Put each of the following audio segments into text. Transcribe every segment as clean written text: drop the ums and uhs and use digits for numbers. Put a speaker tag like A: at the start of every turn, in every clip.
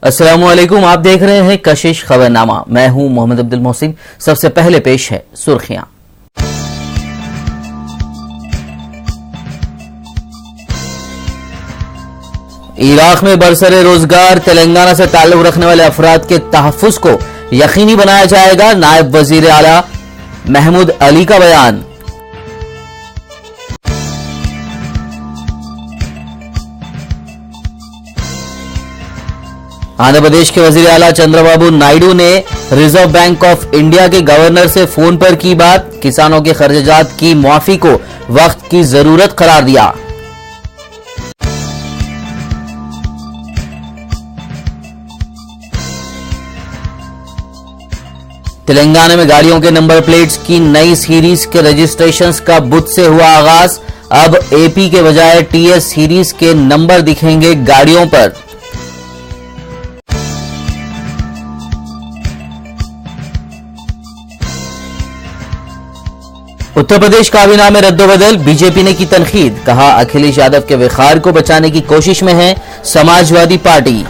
A: अस्सलामुअलैकुम, आप देख रहे हैं कशिश खबरनामा। मैं हूं मोहम्मद अब्दुल मोहसिन। सबसे पहले पेश है सुर्खियां। इराक में बरसरे रोजगार तेलंगाना से ताल्लुक रखने वाले अफराद के तहफ्फुज को यकीनी बनाया जाएगा। नायब वजीर आला महमूद अली का बयान। आंध्र प्रदेश के वजीर आला चंद्रबाबू नायडू ने रिजर्व बैंक ऑफ इंडिया के गवर्नर से फोन पर की बात। किसानों के खर्चात की मुआफी को वक्त की जरूरत करार दिया। तेलंगाना में गाड़ियों के नंबर प्लेट्स की नई सीरीज के रजिस्ट्रेशंस का बुध से हुआ आगाज। अब एपी के बजाय टीएस सीरीज के नंबर दिखेंगे गाड़ियों पर। उत्तर प्रदेश काबीना में रद्दोबदल, बीजेपी ने की तनकीद। कहा, अखिलेश यादव के विखार को बचाने की कोशिश में है समाजवादी पार्टी।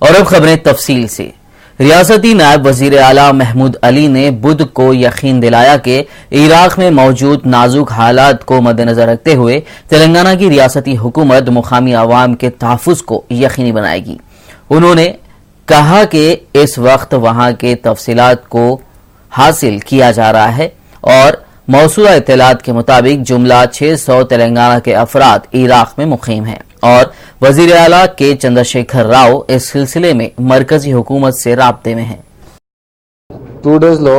A: और अब खबरें तफसील से। रियासती नायब वजीर आला महमूद अली ने बुध को यकीन दिलाया कि इराक में मौजूद नाजुक हालात को मद्देनजर रखते हुए तेलंगाना की रियासती हुकूमत मुकामी अवाम के तहफ्फुज को यकीनी बनाएगी। उन्होंने कहा कि इस वक्त वहां के तफसीलात को हासिल किया जा रहा है और मौसूला इत्तलात के मुताबिक जुमला 600 तेलंगाना के अफराद इराक में मुकीम हैं और वजीर आला के चंद्रशेखर राव इस सिलसिले में मरकजी हुकूमत से राब्ते में हैं।
B: 2 days లో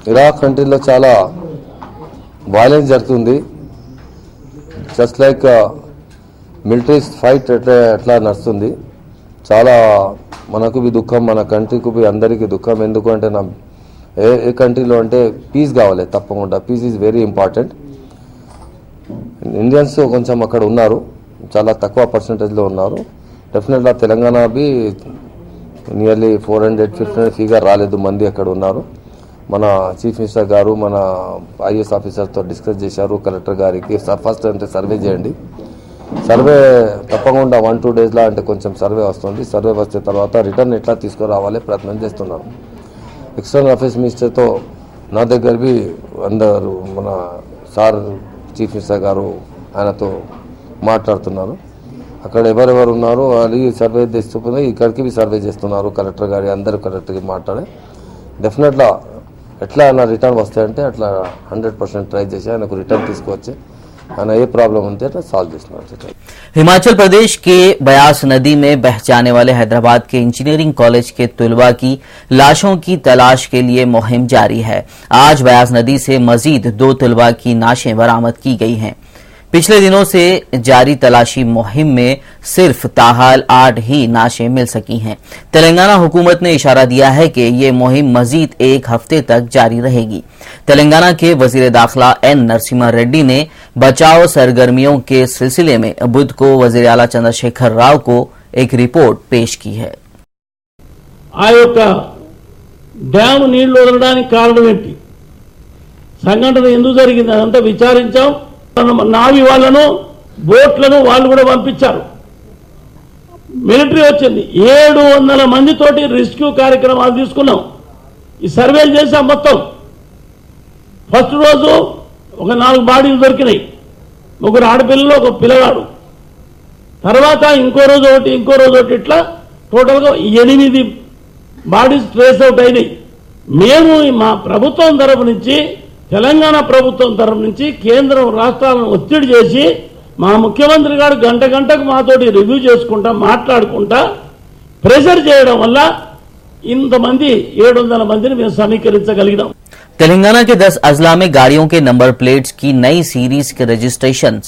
B: ఇరాక్ కంట్రీలో చాలా వైలెన్స్ జరుగుతుంది. జస్ట్ లైక్ మిలిటరీ ఫైట్ ఎట్లా నడుస్తుంది. చాలా మనకు भी దుఃఖం, మన కంట్రీకి भी అందరికీ దుఃఖం. ఎందుకు అంటే ఏ కంట్రీలో అంటే పీస్ కావాలి తప్పకుండా. Peace is very important. Indians కొంచెం అక్కడ ఉన్నారు, చాలా తక్కువ పర్సంటేజ్లో ఉన్నారు. డెఫినెట్గా తెలంగాణ भी నియర్లీ 400-500 ఫిగర్ రాలేదు మంది అక్కడ ఉన్నారు. మన చీఫ్ మినిస్టర్ గారు మన ఐఏఎస్ ఆఫీసర్తో డిస్కస్ చేశారు. కలెక్టర్ గారికి ఫస్ట్ అంటే సర్వే చేయండి. సర్వే తప్పకుండా 1-2 daysలో అంటే కొంచెం సర్వే వస్తుంది. సర్వే వస్తే తర్వాత రిటర్న్ ఎట్లా తీసుకురావాలి ప్రయత్నం చేస్తున్నారు. ఎక్స్టర్నల్ అఫేర్స్ మినిస్టర్తో నా దగ్గర भी అందరూ మన సార్ చీఫ్ మినిస్టర్ గారు ఆయనతో మాట్లాడుతున్నారు. అక్కడ ఎవరెవరు ఉన్నారో అది సర్వే చేస్తున్నారు. ఇక్కడికి भी సర్వే చేస్తున్నారు. కలెక్టర్ గారి అందరూ కలెక్టర్కి మాట్లాడే డెఫినెట్గా ఎట్లా ఆయన రిటర్న్ వస్తాయంటే అట్లా 100% ట్రై చేసి ఆయనకు రిటర్న్ తీసుకువచ్చి ఆయన ఏ प्रॉब्लम ఉంటే అట్లా సాల్వ్ చేస్తున్నారు.
A: हिमाचल प्रदेश के ब्यास नदी में बह जाने वाले हैदराबाद के इंजीनियरिंग कॉलेज के तुलबा की लाशों की तलाश के लिए मुहिम जारी है। आज ब्यास नदी से मजीद 2 तुलबा की लाशें बरामद की गई हैं। पिछले दिनों से जारी तलाशी मुहिम में सिर्फ ताहाल 8 ही लाशें मिल सकी हैं। तेलंगाना हुकूमत ने इशारा दिया है कि ये मुहिम मजीद 1 हफ्ते तक जारी रहेगी। तेलंगाना के वजीर दाखिला एन नरसिम्हा रेड्डी ने बचाव सरगर्मियों के सिलसिले में बुध को वजीर आला चंद्रशेखर राव को एक रिपोर्ट पेश की है।
C: డ్యామ్ నీళ్లు వదలడానికి కారణం ఏంటి, సంఘటన ఎందుకు జరిగింది అదంతా విచారించాం. నావి వాళ్ళను బోట్లను వాళ్ళు కూడా పంపించారు. మిలిటరీ వచ్చింది. 700 మందితోటి రెస్క్యూ కార్యక్రమాలు తీసుకున్నాం. ఈ సర్వేలు చేసాం మొత్తం. ఫస్ట్ రోజు ఒక 4 బాడీలు దొరికినాయి. 3 ఆడపిల్లలు, 1 పిల్లగాడు. తర్వాత ఇంకో రోజు ఒకటి ఇట్లా టోటల్గా 8 బాడీస్ ట్రేస్ అవుట్ అయినాయి. మేము మా ప్రభుత్వం తరపు నుంచి, తెలంగాణ ప్రభుత్వం తరపు నుంచి కేంద్రం రాష్ట్రాలను ఒత్తిడి చేసి మా ముఖ్యమంత్రి గారు గంటకు మాతోటి రివ్యూ చేసుకుంటా మాట్లాడుకుంటా ప్రెషర్ చేయడం వల్ల ఇంతమంది 700 మందిని మేము సమీకరించగలిగినాం.
A: तेलंगाना के 10 अजला में गाड़ियों के नंबर प्लेट्स की नई सीरीज के रजिस्ट्रेशंस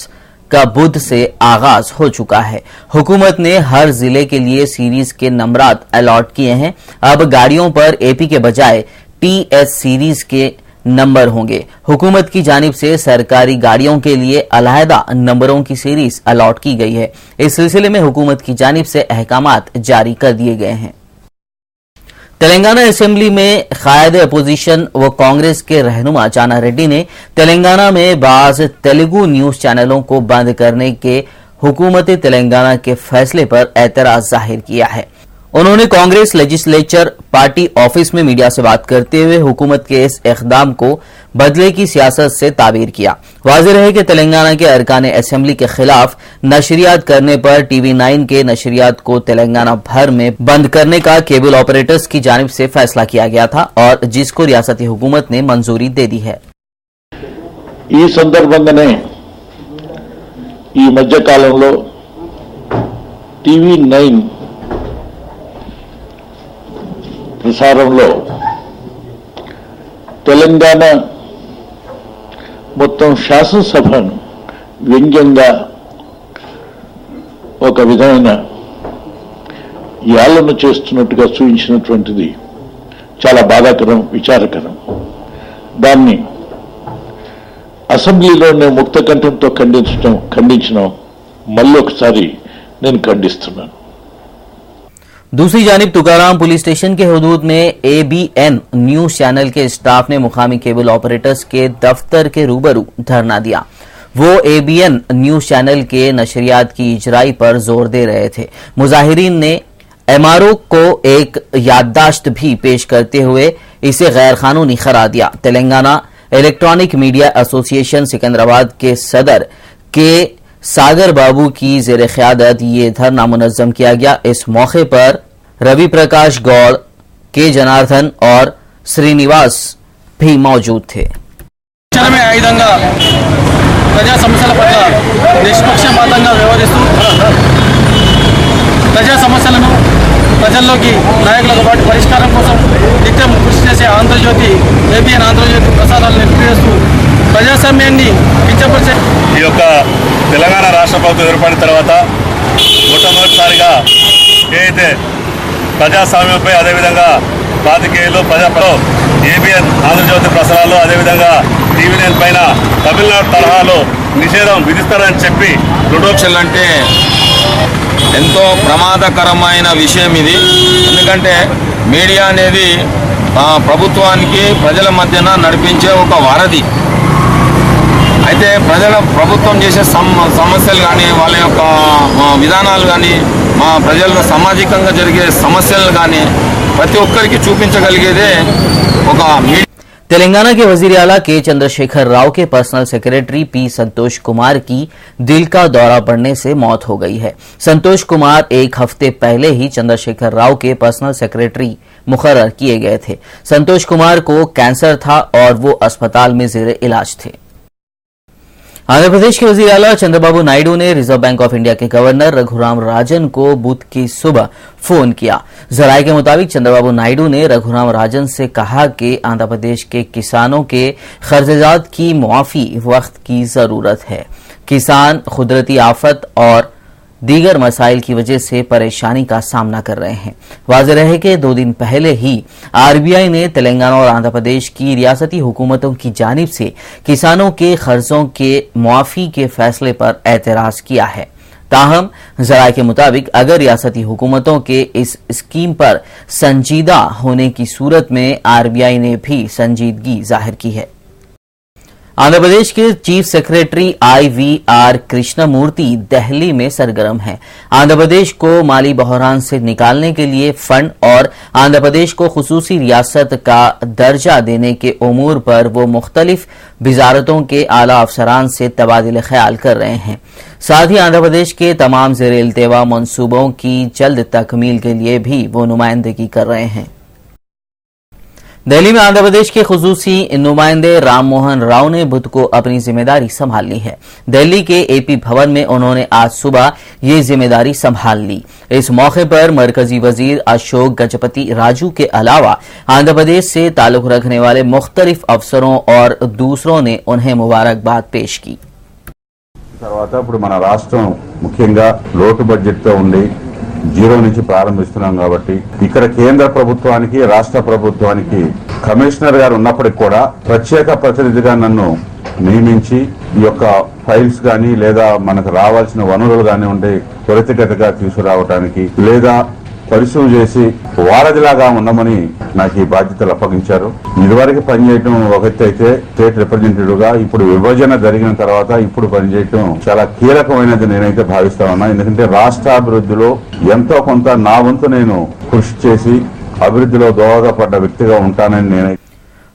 A: का बुध से आगाज हो चुका है। हुकूमत ने हर जिले के लिए सीरीज के नंबरात अलॉट किए हैं। अब गाड़ियों पर एपी के बजाय टीएस सीरीज के नंबर होंगे। हुकूमत की जानिब से सरकारी गाड़ियों के लिए अलहदा नंबरों की सीरीज अलॉट की गई है। इस सिलसिले में हुकूमत की जानिब से अहकामात जारी कर दिए गए हैं। तेलंगाना असेंबली में कायद अपोजिशन व कांग्रेस के रहनुमा चाना रेड्डी ने तेलंगाना में बाज तेलुगु न्यूज चैनलों को बंद करने के हुकूमत तेलंगाना के फैसले पर एतराज जाहिर किया है। उन्होंने कांग्रेस लेजिस्लेचर पार्टी ऑफिस में मीडिया से बात करते हुए हुकूमत के इस इक़दाम को बदले की सियासत से ताबीर किया। वाज़ेह है कि तेलंगाना के अरकान असेंबली के खिलाफ नशरियात करने पर TV9 के नशरियात को तेलंगाना भर में बंद करने का केबल ऑपरेटर्स की जानिब से फैसला किया गया था और जिसको रियासती हुकूमत ने मंजूरी दे दी है।
D: ఈ సందర్భంగానే ఈ మధ్య కాలంలో TV9 ప్రసారంలో తెలంగాణ మొత్తం శాసనసభను వ్యంగ్యంగా ఒక విధమైన యాలన చేస్తున్నట్టుగా చూపించినటువంటిది చాలా బాధాకరం, విచారకరం. దాన్ని అసెంబ్లీలోనే ముక్త కంఠంతో ఖండించడం మళ్ళీ ఒకసారి నేను ఖండిస్తున్నాను.
A: दूसरी जानिब तुकाराम पुलिस स्टेशन के हुदूद में ABN न्यूज चैनल के स्टाफ ने मुकामी केबल ऑपरेटर्स के दफ्तर के रूबरू धरना दिया। वो ABN न्यूज चैनल के नशरियात की इजराई पर जोर दे रहे थे। मुजाहिरीन ने MRO को एक याददाश्त भी पेश करते हुए इसे गैर कानूनी करार दिया। Telangana electronic media association Secunderabad के सदर के सागर बाबू की जेर क़यादत ये धरना मुनज़्ज़म किया गया। इस मौके पर रवि प्रकाश गौड़, के जनार्दन और श्रीनिवास भी मौजूद थे।
E: ప్రజా సమస్యల పట్ల నిష్పక్షపాతంగా వ్యవహరిస్తూ ప్రజా సమస్యలను ప్రజల్లోకి నాయకులకు పాటు పరిష్కారం కోసం నిత్యం కృషి చేసే ఆంధ్రజ్యోతి ABN ఆంధ్రజ్యోతి ప్రసారాలను నిలిపివేస్తూ ప్రజాస్వామ్యాన్ని కించపరిచే
F: ఈ యొక్క తెలంగాణ రాష్ట్ర ప్రభుత్వం ఏర్పడిన తర్వాత మొట్టమొదటిసారిగా ఏదైతే ప్రజాస్వామ్యంపై అదేవిధంగా పాతికేయులు ప్రజాపలో ABN ఆంధ్రజ్యోతి ప్రసారాలు అదేవిధంగా TV9 పైన తమిళనాడు తరహాలో నిషేధం విధిస్తారని చెప్పి
G: అంటే ఎంతో ప్రమాదకరమైన విషయం ఇది. ఎందుకంటే మీడియా అనేది ప్రభుత్వానికి ప్రజల మధ్యన నడిపించే ఒక వారధి. అయితే ప్రభుత్వం చేసే సమస్యలు కానీ వాళ్ళ యొక్క విధానాలు కానీ ప్రజల్లో సామాజికంగా జరిగే సమస్యలు కానీ ప్రతి ఒక్కరికి చూపించగలిగేదే ఒక మీడియా।
A: तेलंगाना के वजीर आला के चंद्रशेखर राव के personal secretary P Santosh Kumar की दिल का दौरा पड़ने से मौत हो गई है। संतोष कुमार एक हफ्ते पहले ही चंद्रशेखर राव के पर्सनल सेक्रेटरी मुकर्रर किए गए थे। संतोष कुमार को कैंसर था और वो अस्पताल में जेर इलाज थे। आंध्र प्रदेश के वजीर आला चंद्रबाबू नायडू ने रिजर्व बैंक ऑफ इंडिया के गवर्नर रघुराम राजन को बुध की सुबह फोन किया। जराये के मुताबिक चंद्रबाबू नायडू ने रघुराम राजन से कहा कि आंध्र प्रदेश के किसानों के कर्जदाद की मुआफी वक्त की जरूरत है। किसान कुदरती आफत और दीगर मसाइल की वजह से परेशानी का सामना कर रहे हैं। वाज़ेह रहे कि 2 दिन पहले ही RBI ने तेलंगाना और आंध्र प्रदेश की रियासती हुकूमतों की जानिब से किसानों के कर्जों के मुआफी के फैसले पर एतराज किया है। ताहम जराये के मुताबिक अगर रियासती हुकूमतों के इस स्कीम पर संजीदा होने की सूरत में RBI ने भी संजीदगी जाहिर की है। आंध्र प्रदेश के chief secretary IVR Krishnamurthy Delhi में सरगर्म हैं। आंध्र प्रदेश को माली बहरान से निकालने के लिए फंड और आंध्र प्रदेश को खुसूसी रियासत का दर्जा देने के उमूर पर वो मुख्तलिफ वजारतों के आला अफसरान से तबादिल ख्याल कर रहे हैं। साथ ही आंध्र प्रदेश के तमाम ज़ेर इल्तिवा मंसूबों की जल्द तकमील के लिए भी वो नुमाइंदगी कर रहे हैं। दिल्ली में आंध्र प्रदेश के खुसूसी नुमाइंदे राम मोहन राव ने बुध को अपनी जिम्मेदारी संभाल ली है। दिल्ली के AP भवन में उन्होंने आज सुबह ये जिम्मेदारी संभाल ली। इस मौके पर मरकजी वजीर अशोक गजपति राजू के अलावा आंध्र प्रदेश से ताल्लुक रखने वाले मुख्तलिफ अफसरों और दूसरों ने उन्हें मुबारकबाद पेश की।
H: తర్వాత ఇప్పుడు మన రాష్ట్రం ముఖ్యంగా లోటు బడ్జెట్ తో ఉంది, జీరో నుంచి ప్రారంభిస్తున్నాం కాబట్టి ఇక్కడ కేంద్ర ప్రభుత్వానికి రాష్ట్ర ప్రభుత్వానికి కమిషనర్ గారు ఉన్నప్పటికీ కూడా ప్రత్యేక ప్రతినిధిగా నన్ను నియమించి ఈ యొక్క ఫైల్స్ గానీ లేదా మనకు రావాల్సిన వనరులు గానీ ఉండే త్వరితగతిగా తీసుకురావడానికి లేదా పరిశ్రమ చేసి వారధిలాగా ఉండమని నాకు ఈ బాధ్యతలు అప్పగించారు. ఇదివరకు పనిచేయటం ఒక ఎత్తు అయితే స్టేట్ రిప్రజెంటేటివ్ గా ఇప్పుడు విభజన జరిగిన తర్వాత ఇప్పుడు పనిచేయటం చాలా కీలకమైనది నేనైతే భావిస్తా ఉన్నా. ఎందుకంటే రాష్ట్రాభివృద్ధిలో ఎంతో కొంత నా వంతు నేను కృషి చేసి అభివృద్ధిలో దోహదపడ్డ వ్యక్తిగా ఉంటానని నేనైతే.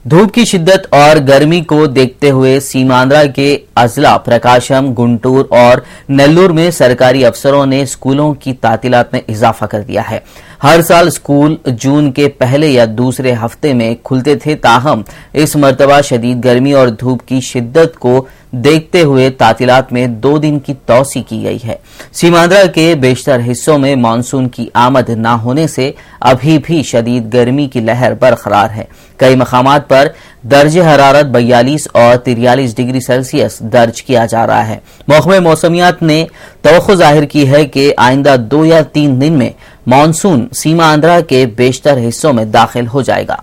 A: धूप की शिद्दत और गर्मी को देखते हुए सीमांध्रा के अजला प्रकाशम, गुंटूर और नेल्लूर में सरकारी अफसरों ने स्कूलों की तातीलात में इजाफा कर दिया है। हर साल स्कूल जून के पहले या दूसरे हफ्ते में खुलते थे, ताहम इस मर्तबा शदीद गर्मी और धूप की शिद्दत को देखते हुए तातीलात में 2 दिन की तौसी की गई है। सीमांध्रा के बेशतर हिस्सों में मानसून की आमद न होने से अभी भी शदीद गर्मी की लहर बरकरार है। कई मकामात पर दर्ज हरारत 42 और 43 डिग्री सेल्सियस दर्ज किया जा रहा है। महकमे मौसमियात ने तवक्को जाहिर की है कि आइंदा 2 या 3 दिन में मानसून सीमांध्रा के बेशतर हिस्सों में दाखिल हो जाएगा।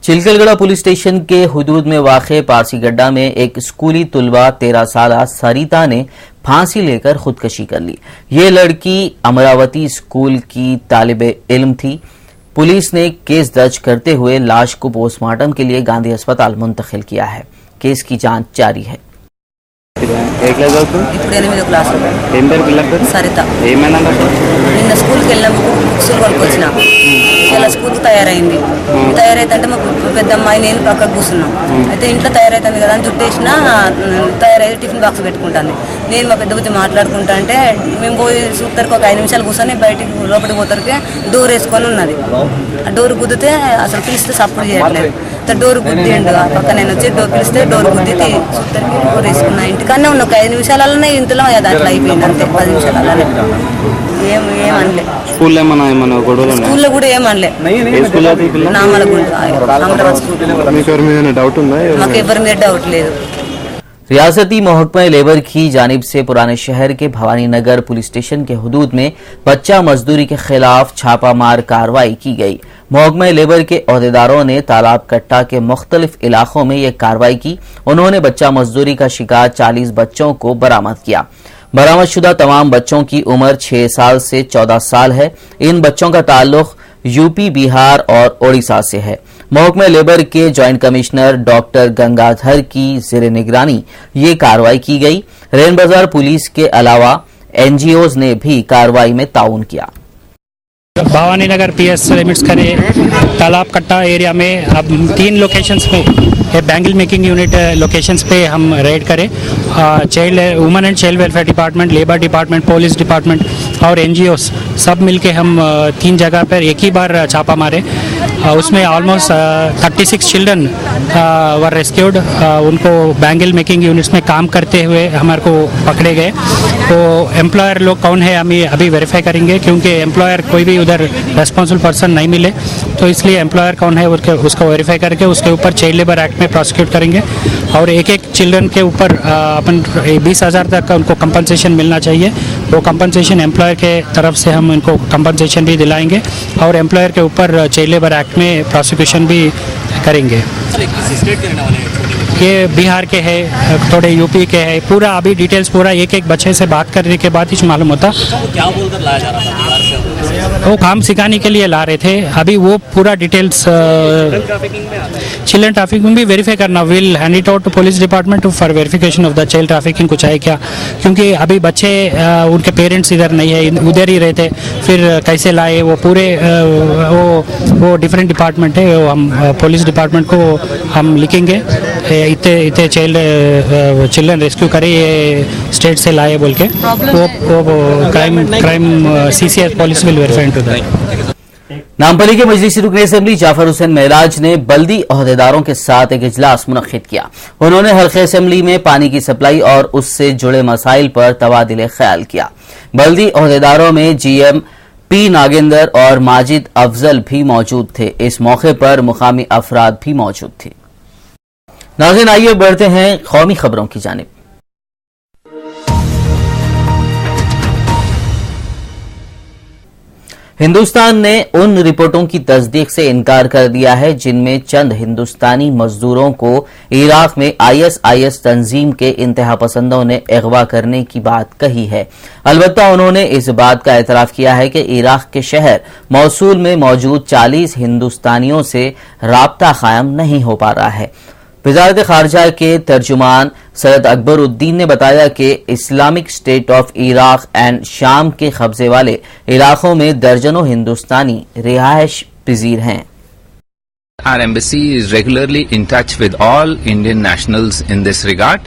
A: चिलकलगढ़ा पुलिस स्टेशन के हुदूद में वाक़े पारसीगड्ढा में एक स्कूली तुलबा 13 साला सरिता ने फांसी लेकर खुदकशी कर ली। ये लड़की अमरावती स्कूल की तालिबे इल्म थी। पुलिस ने केस दर्ज करते हुए लाश को पोस्टमार्टम के लिए गांधी अस्पताल मुंतकिल किया है। केस की जांच जारी है।
I: ఇప్పుడు 8వ క్లాస్ ఏం పేరు పిల్ల పేరు సరిత ఏమైనా నిన్న స్కూల్కి వెళ్ళాము బుక్స్ కొనుక్కొచ్చినా ఇలా స్కూల్కి తయారైతే మాకు పెద్ద అమ్మాయి నేను పక్కకు కూర్చున్నాం అయితే ఇంట్లో తయారైతుంది కదా అని చుట్టేసిన తయారైతే టిఫిన్ బాక్స్ పెట్టుకుంటాను నేను మా పెద్ద బుద్ధి మాట్లాడుకుంటా అంటే మేము పోయి చూద్దరికి ఒక 5 నిమిషాలు కూర్చొని బయటికి లోపలికి పోతారికి డోర్ వేసుకొని ఉన్నది ఆ డోర్ గుద్దితే అసలు పిలిస్తే సపోర్ట్ చేయట్లేదు డోర్ గుద్దిండు ఆ పక్క నేను వచ్చి డోర్ పిలిస్తే డోర్ గుద్దితే చూద్దరికి డోర్ వేసుకున్నా ఇంటికన్నా ఉన్న ఒక 5 నిమిషాలలోనే ఇంతలో అట్లా అయిపోయింది అంతే 10 నిమిషాలలోనే ఏమనలే స్కూల్లో ఏమన్నా గొడవలు స్కూల్లో కూడా ఏమనలే మాకు ఎవరి మీద డౌట్ లేదు।
A: रियासती महकमा लेबर की जानिब से पुराने शहर के भवानी नगर पुलिस स्टेशन के हुदूद में बच्चा मजदूरी के खिलाफ छापामार कार्रवाई की गई। महकमा लेबर के अहदेदारों ने तालाब कट्टा के मुख्तलिफ इलाकों में यह कार्रवाई की। उन्होंने बच्चा मजदूरी का शिकार 40 बच्चों को बरामद किया। बरामदशुदा तमाम बच्चों की उम्र 6 साल से 14 साल है। इन बच्चों का ताल्लुक यूपी, बिहार और ओडिशा से है। महकमा लेबर के ज्वाइंट कमिश्नर डॉक्टर गंगाधर की जेर निगरानी ये कार्रवाई की गई। रेन बाजार पुलिस के अलावा एनजीओज ने भी कार्रवाई में ताउन किया।
J: भवानी नगर पीएस लिमिट्स करे तालाब कट्टा एरिया में अब 3 लोकेशंस पे बैंगल मेकिंग यूनिट लोकेशंस पे हम रेड करें। Child women and child welfare department, labour department, police department और एनजीओस सब मिलके हम 3 जगह पर एक ही बार छापा मारे। उसमें ऑलमोस्ट 36 चिल्ड्रन वर रेस्क्यूड। उनको बैंगल मेकिंग यूनिट्स में काम करते हुए हमारे को पकड़े गए। तो एम्प्लॉयर लोग कौन है हम अभी वेरीफाई करेंगे क्योंकि एम्प्लॉयर कोई भी उधर रेस्पॉन्सिबल पर्सन नहीं मिले, तो इसलिए एम्प्लॉयर कौन है उसको वेरीफाई करके उसके ऊपर चाइल्ड लेबर एक्ट में प्रोसिक्यूट करेंगे। और एक चिल्ड्रन के ऊपर अपन 20,000 तक उनको कंपनसेशन मिलना चाहिए। वो कंपनसेशन एम्प्लॉयर के तरफ से हम उनको कंपनसेशन भी दिलाएंगे और एम्प्लॉयर के ऊपर चाइल्ड लेबर एक्ट में प्रोसिक्यूशन भी करेंगे। ये बिहार के है, थोड़े यूपी के है, पूरा अभी डिटेल्स पूरा एक बच्चे से बात करने के बाद ही मालूम होता।
K: क्या बोलकर लाया जा रहा था?
J: वो काम सिखाने के लिए ला रहे थे। अभी वो पूरा डिटेल्स चिल्ड्रन ट्रैफिकिंग भी वेरीफाई करना। Will hand it out to police department for verification of the child trafficking कुछ है क्या, क्योंकि अभी बच्चे उनके पेरेंट्स इधर नहीं है, उधर ही रहते, फिर कैसे लाए वो पूरे वो डिफरेंट डिपार्टमेंट है। वो हम पुलिस डिपार्टमेंट को हम लिखेंगे इतने चिल्ड्रन रेस्क्यू करे ये स्टेट से लाए बोल के वो crime CCR police will verify into that.
A: Nampally के मजलिसी रुकन असेंबली जाफर हुसैन मेराज ने बल्दी अहदेदारों के साथ एक इजलास मुनक्किद किया। उन्होंने हल्के असेंबली में पानी की सप्लाई और उससे जुड़े मसाइल पर तबादिले ख्याल किया। बल्दी अहदेदारों में जीएम पी नागेंद्र और माजिद अफजल भी मौजूद थे। इस मौके पर मुकामी अफराद भी मौजूद थे। नाज़रीन, आइए बढ़ते हैं कौमी खबरों की जानिब। हिंदुस्तान ने उन रिपोर्टों की तस्दीक से इनकार कर दिया है जिनमें चंद हिंदुस्तानी मजदूरों को इराक में आईएसआईएस तंजीम के इंतहा पसंदों ने अगवा करने की बात कही है। अलबत्ता उन्होंने इस बात का एतराफ किया है कि इराक के शहर मौसूल में मौजूद 40 हिंदुस्तानियों से राब्ता कायम नहीं हो पा रहा है। वजारत खारजा के तर्जुमान सैयद अकबरुद्दीन ने बताया कि Islamic state of Iraq and शाम के कब्जे वाले इलाकों में दर्जनों हिंदुस्तानी रिहायश पजीर हैं।
L: Our embassy is regularly in touch with all Indian nationals in this regard,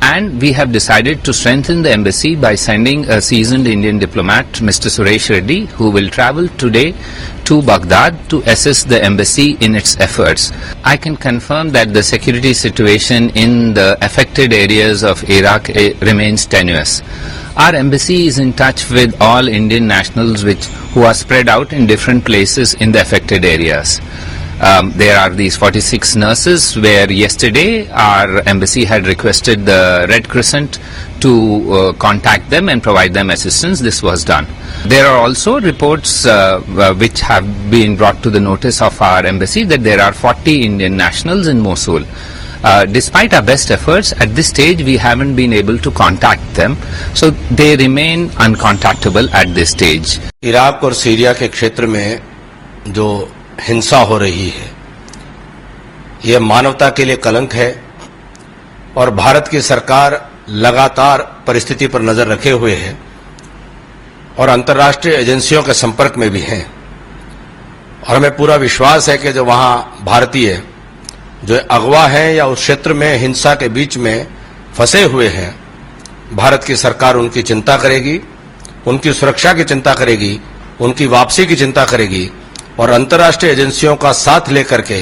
L: and we have decided to strengthen the embassy by sending a seasoned Indian diplomat, Mr. Suresh Reddy, who will travel today to Baghdad to assist the embassy in its efforts. I can confirm that the security situation in the affected areas of Iraq remains tenuous. Our embassy is in touch with all Indian nationals who are spread out in different places in the affected areas. There are these 46 nurses where yesterday our embassy had requested the Red Crescent to contact them and provide them assistance. This was done. There are also reports which have been brought to the notice of our embassy that there are 40 Indian nationals in Mosul. Despite our best efforts, at this stage we haven't been able to contact them, so they remain uncontactable at this stage.
M: Iraq और Syria के क्षेत्र में जो हिंसा हो रही है, यह मानवता के लिए कलंक है और भारत की सरकार लगातार परिस्थिति पर नजर रखे हुए है और अंतर्राष्ट्रीय एजेंसियों के संपर्क में भी है। और हमें पूरा विश्वास है कि जो वहां भारतीय जो अगवा हैं या उस क्षेत्र में हिंसा के बीच में फंसे हुए हैं, भारत की सरकार उनकी चिंता करेगी, उनकी सुरक्षा की चिंता करेगी, उनकी वापसी की चिंता करेगी और अंतर्राष्ट्रीय एजेंसियों का साथ लेकर के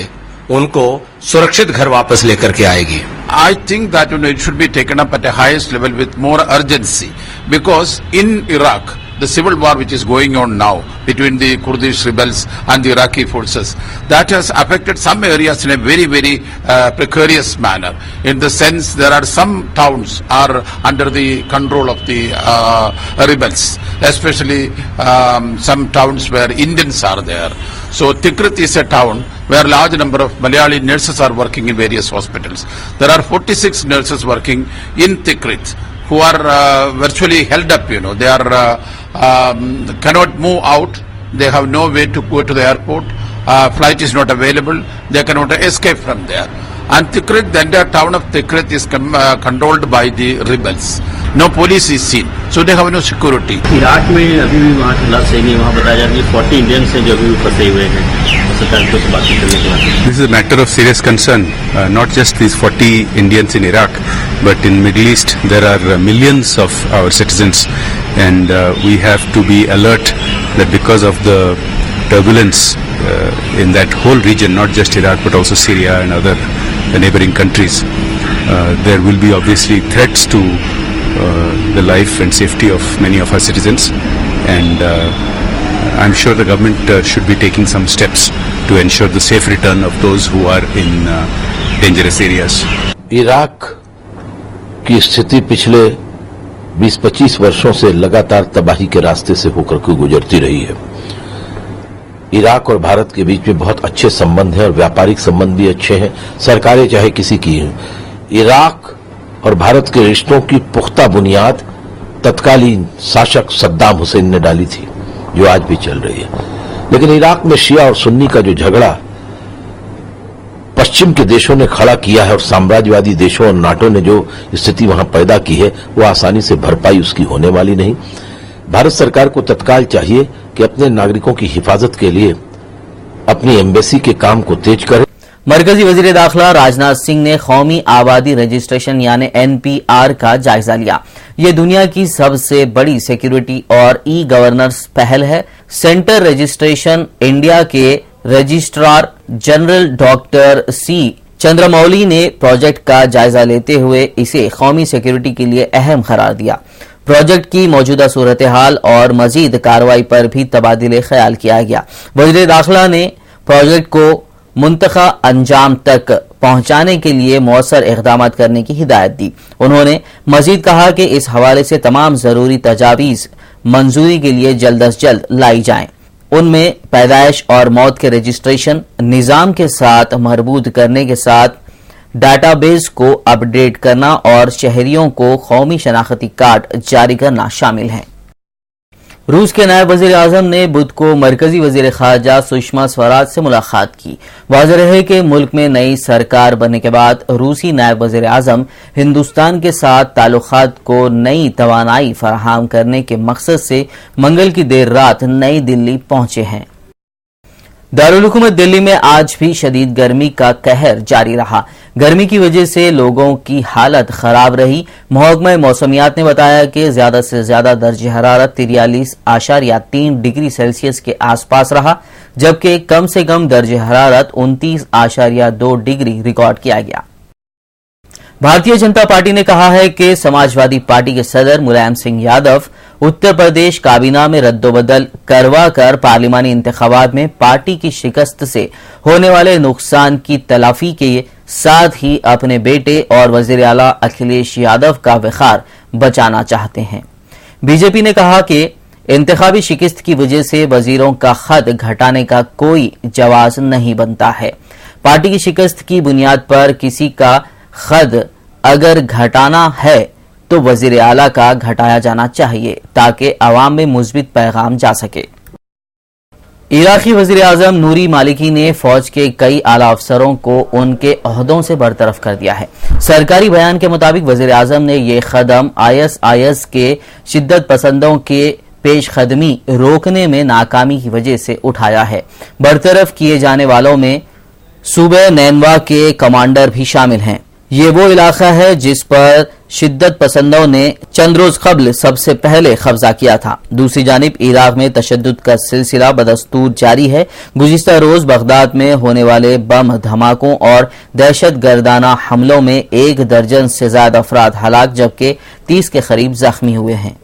M: उनको सुरक्षित घर वापस लेकर के आएगी।
N: I think that it should be taken up at a highest level with more urgency, because in Iraq the civil war which is going on now between the Kurdish rebels and the Iraqi forces, that has affected some areas in a very precarious manner, in the sense there are some towns are under the control of the rebels, especially some towns where Indians are there. So Tikrit is a town where a large number of Malayali nurses are working in various hospitals. There are 46 nurses working in Tikrit who are virtually held up, they are cannot move out, they have no way to go to the airport, flight is not available, they cannot escape from there. And Tikrit, the entire town of Tikrit is controlled by the rebels. No police is seen, so they have no security.
K: Iraq में अभी भी वहाँ हालात सही नहीं, वहाँ बताया जा रहा है कि 40 इंडियंस हैं जो अभी भी फंसे हुए हैं सरकार को बातचीत करने के बाद।
O: This is a matter of serious concern, not just these 40 Indians in Iraq, but in Middle East there are millions of our citizens, and we have to be alert that because of the turbulence in that whole region, not just Iraq but also Syria and other neighboring countries, there will be obviously threats to the life and safety of many of our citizens, and I'm sure the government should be taking some steps to ensure the safe return of those who are in dangerous areas.
D: Iraq की स्थिति पिछले 20-25 वर्षों से लगातार तबाही के रास्ते से होकर के गुजरती रही है। इराक और भारत के बीच में बहुत अच्छे संबंध हैं और व्यापारिक संबंध भी अच्छे हैं, सरकारें चाहे किसी की हैं। इराक और भारत के रिश्तों की पुख्ता बुनियाद तत्कालीन शासक सद्दाम हुसैन ने डाली थी, जो आज भी चल रही है। लेकिन इराक में शिया और सुन्नी का जो झगड़ा पश्चिम के देशों ने खड़ा किया है और साम्राज्यवादी देशों और नाटो ने जो स्थिति वहां पैदा की है, वो आसानी से भरपाई उसकी होने वाली नहीं। भारत सरकार को तत्काल चाहिए कि अपने नागरिकों की हिफाजत के लिए अपनी एम्बेसी के काम को तेज करे।
A: मरकजी वजीर दाखिला राजनाथ सिंह ने कौमी आबादी रजिस्ट्रेशन यानी NPR का जायजा लिया। ये दुनिया की सबसे बड़ी सिक्योरिटी और ई गवर्नेंस पहल है। सेंटर रजिस्ट्रेशन इंडिया के registrar general doctor C Chandramouli ने प्रोजेक्ट का जायजा लेते हुए इसे कौमी सिक्योरिटी के लिए अहम करार दिया। प्रोजेक्ट की मौजूदा सूरत हाल और मजीद कार्रवाई पर भी तबादिले ख्याल किया गया। वजीर दाखिला ने प्रोजेक्ट को मुंतखा अंजाम तक पहुंचाने के लिए मौसर इक़दाम करने की हिदायत दी। उन्होंने मजीद कहा कि इस हवाले से तमाम जरूरी तजावीज़ मंजूरी के लिए जल्द अज जल्द लाई जाएं। उनमें पैदाइश और मौत के रजिस्ट्रेशन निजाम के साथ मरबूत करने के साथ डाटाबेस को अपडेट करना और शहरियों को कौमी शनाख्ती कार्ड जारी करना शामिल है। रूस के नायब वजीर आजम ने बुध को मरकजी वजीर खारजा सुषमा स्वराज से मुलाकात की। वाज़ेह है कि मुल्क में नई सरकार बनने के बाद रूसी नायब वजीर आजम हिंदुस्तान के साथ ताल्लुकात को नई तवानाई फराहम करने के मकसद से मंगल की देर रात नई दिल्ली पहुंचे हैं। दारुल हुकूमत दिल्ली में आज भी शदीद गर्मी का कहर जारी रहा। गर्मी की वजह से लोगों की हालत खराब रही। महकमा मौसमियात ने बताया कि ज्यादा से ज्यादा दर्जे हरारत 43.3 डिग्री सेल्सियस के आसपास रहा, जबकि कम से कम दर्जे हरारत 29.2 डिग्री रिकॉर्ड किया गया। भारतीय जनता पार्टी ने कहा है कि समाजवादी पार्टी के सदर मुलायम सिंह यादव उत्तर प्रदेश काबीना में रद्दोबदल करवा कर पार्लिमानी इंतखाबात में पार्टी की शिकस्त से होने वाले नुकसान की तलाफी के साथ ही अपने बेटे और वजीर आला अखिलेश यादव का वखार बचाना चाहते हैं। बीजेपी ने कहा कि इंतखाबी शिकस्त की वजह से वजीरों का खत घटाने का कोई जवाज नहीं बनता है। पार्टी की शिकस्त की बुनियाद पर किसी का खत अगर घटाना है तो वजीर आला का घटाया जाना चाहिए ताकि अवाम में मुस्बित पैगाम जा सके। इराकी वजीर आजम नूरी मालिकी ने फौज के कई आला अफसरों को उनके ओहदों से बरतरफ कर दिया है। सरकारी बयान के मुताबिक वजीर आजम ने यह कदम ISIS के शिद्दत पसंदों के पेशकदमी रोकने में नाकामी की वजह से उठाया है। बरतरफ किए जाने वालों में सूबे नैनवा के कमांडर भी शामिल हैं। ये वो इलाका है जिस पर शिद्दत पसंदों ने चंद रोज कबल सबसे पहले कब्जा किया था। दूसरी जानिब इराक में तशद्दुद का सिलसिला बदस्तूर जारी है। गुज़िश्ता रोज बगदाद में होने वाले बम धमाकों और दहशत गर्दाना हमलों में 1 दर्जन से ज्यादा अफराद हलाक जबकि 30 के करीब जख्मी हुए हैं।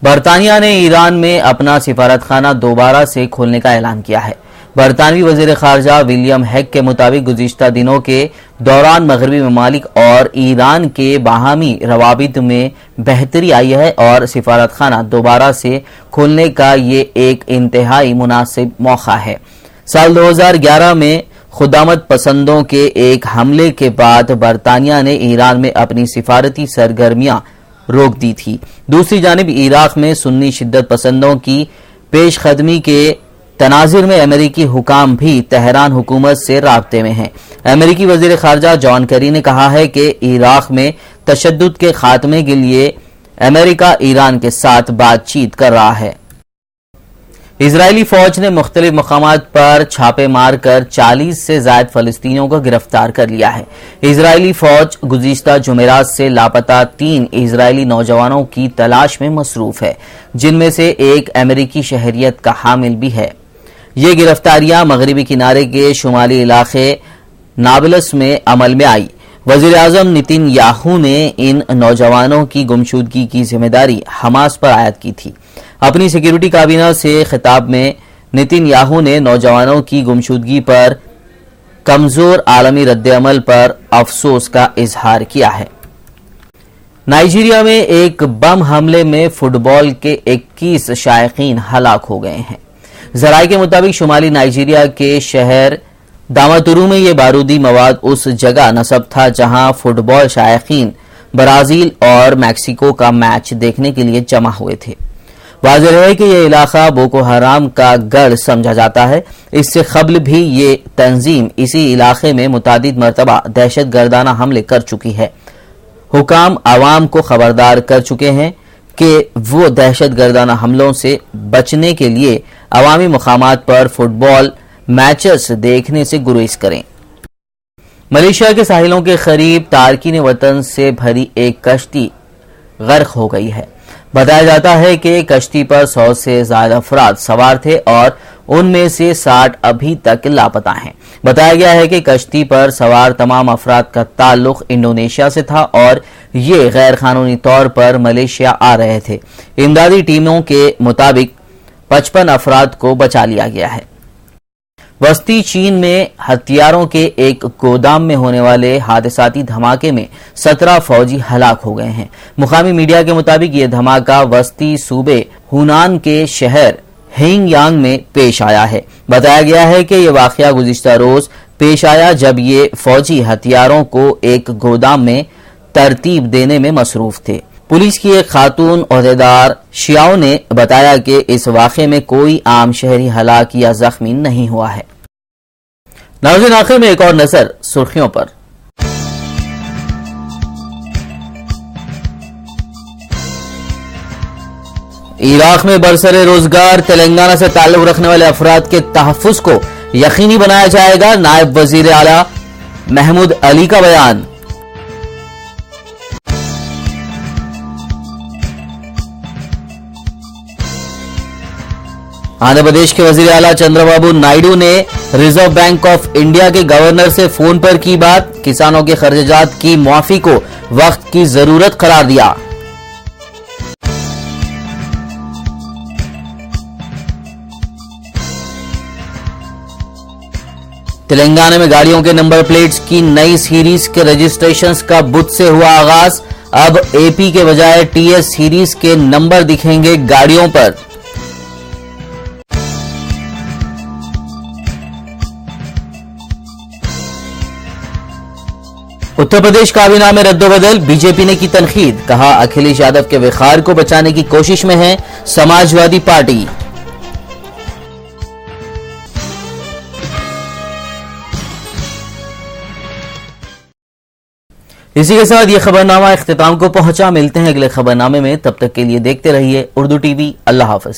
A: बरतानिया ने ईरान में अपना सिफारतखाना दोबारा से खोलने का ऐलान किया है। बरतानवी वजीर खारजा विलियम हेग के मुताबिक गुज़िश्ता दिनों के दौरान मगरबी ममालिक और ईरान के बाहमी रवाबित में बेहतरी आई है और सिफारतखाना दोबारा से खोलने का ये एक इंतहाई मुनासिब मौका है। साल 2011 में खुदामत पसंदों के एक हमले के बाद बरतानिया ने ईरान में अपनी सिफारती सरगर्मियां रोक दी थी। दूसरी जानिब इराक में सुन्नी शिद्दत पसंदों की पेशकदमी के तनाजिर में अमेरिकी हुकाम भी तेहरान हुकूमत से राब्ते में हैं। अमेरिकी वजीर खारजा जॉन केरी ने कहा है कि इराक में तशद्दुद के खात्मे के लिए अमेरिका ईरान के साथ बातचीत कर रहा है। इजरायली फौज ने मुख्तलिफ मकामात पर छापे मारकर 40 से ज्यादा फलस्तीनियों को गिरफ्तार कर लिया है। इजरायली फौज गुज़िश्ता जुमेरात से लापता 3 इजरायली नौजवानों की तलाश में मसरूफ है, जिनमें से एक अमेरिकी शहरियत का हामिल भी है। ये गिरफ्तारियां मगरबी किनारे के शुमाली इलाके नाबलस में अमल में आई। वजीर आजम नितिन याहू ने इन नौजवानों की गुमशुदगी की जिम्मेदारी हमास पर आयद की थी। अपनी सिक्योरिटी काबीना से खिताब में नितिन याहू ने नौजवानों की गुमशुदगी पर कमजोर आलमी रद्द-ए-अमल पर अफसोस का इजहार किया है। नाइजीरिया में एक बम हमले में फुटबॉल के 21 शायकीन हलाक हो गए हैं। जराये के मुताबिक शुमाली नाइजीरिया के शहर दामातुरू में यह बारूदी मवाद उस जगह नस्ब था जहां फुटबॉल शायकीन ब्राजील और मैक्सिको का मैच देखने के लिए जमा हुए थे। वाज़ेह है कि यह इलाका बोको हराम का गढ़ समझा जाता है। इससे कबल भी ये तंजीम इसी इलाके में मुतादिद मरतबा दहशत गर्दाना हमले कर चुकी है। हुकाम आवाम को खबरदार कर चुके हैं कि वो दहशत गर्दाना हमलों से बचने के लिए अवामी मुकामात पर फुटबॉल मैचेस देखने से गुरेज करें। मलेशिया के साहिलों के करीब तारकीन वतन से भरी एक कश्ती गर्क हो गई है। बताया जाता है कि कश्ती पर 100 से ज्यादा अफराद सवार थे और उनमें से 60 अभी तक लापता हैं। बताया गया है कि कश्ती पर सवार तमाम अफराद का ताल्लुक इंडोनेशिया से था और ये गैर कानूनी तौर पर मलेशिया आ रहे थे। इमदादी टीमों के मुताबिक 55 अफराद को बचा लिया गया है। वस्ती चीन में हथियारों के एक गोदाम में होने वाले हादसाती धमाके में 17 फौजी हलाक हो गए हैं। मुकामी मीडिया के मुताबिक ये धमाका वस्ती सूबे हुनान के शहर हेंगयांग में पेश आया है। बताया गया है कि यह वाकया गुज़िश्ता रोज पेश आया जब ये फौजी हथियारों को एक गोदाम में तरतीब देने में मसरूफ थे। पुलिस की एक खातून ओहदेदार शियाओ ने बताया कि इस वाक़े में कोई आम शहरी हलाक या जख्मी नहीं हुआ है। नाज़रीन, आखिर में एक और नजर सुर्खियों पर। इराक में बरसरे रोजगार तेलंगाना से ताल्लुक रखने वाले अफराद के तहफ़्फ़ुज़ को यकीनी बनाया जाएगा। नायब वज़ीर आला महमूद अली का बयान। आंध्र प्रदेश के वज़ीर आला चंद्रबाबू नायडू ने रिजर्व बैंक ऑफ इंडिया के गवर्नर से फोन पर की बात। किसानों के खर्चात की मुआफी को वक्त की जरूरत करार दिया। तेलंगाना में गाड़ियों के नंबर प्लेट्स की नई सीरीज के रजिस्ट्रेशंस का बुध से हुआ आगाज। अब एपी के बजाय टीएस सीरीज के नंबर दिखेंगे गाड़ियों पर। उत्तर प्रदेश काबीना में रद्दोबदल, बीजेपी ने की तनकीद। कहा अखिलेश यादव के विखार को बचाने की कोशिश में है समाजवादी पार्टी। इसी के साथ ये खबरनामा इख्तिताम को पहुंचा। मिलते हैं अगले खबरनामे में, तब तक के लिए देखते रहिए उर्दू टीवी। अल्लाह हाफिज।